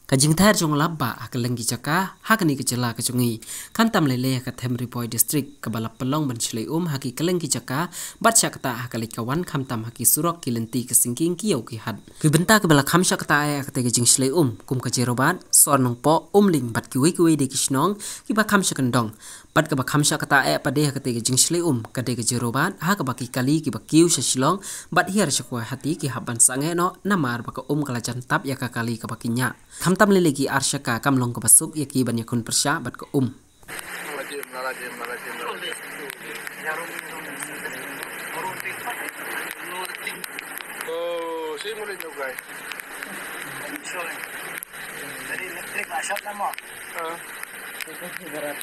Kajing thar jong labba akalengi jaka hakani kejela kejungi kantam lele ka Themri Poi district kabalap pelong ban chlei haki kelengi jaka batcha kata hakali kawan kamtam haki surok kilenti kesingking kiau ki had ki benta kabala khamsha kata ay akate kajing chlei kum ka jerobat sornong po ling bat ki de kisnong ki ba khamsha kendong bat ka ba khamsha kata ay pade hakate kajing chlei kade ka jerobat ha ka ba ki kali ki ba kiu shilong bat hiar shakwa hati ki haban sange no namar ba ka kalajan tap ya ka kali ka ba kinya tam lelegi arshaka kamlong ke basuk yaki banyakun persya bat ke Oh, saya mulai juga. Jadi elektrik asap nama. Berat.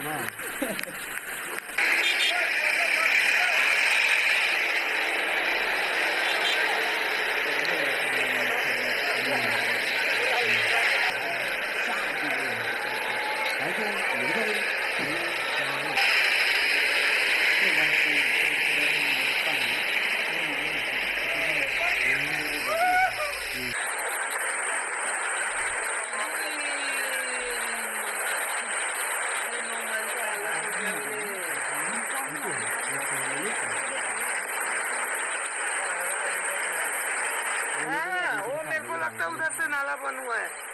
Nah. Oh, मेरे को लगता है उधर से नाला बन हुआ है।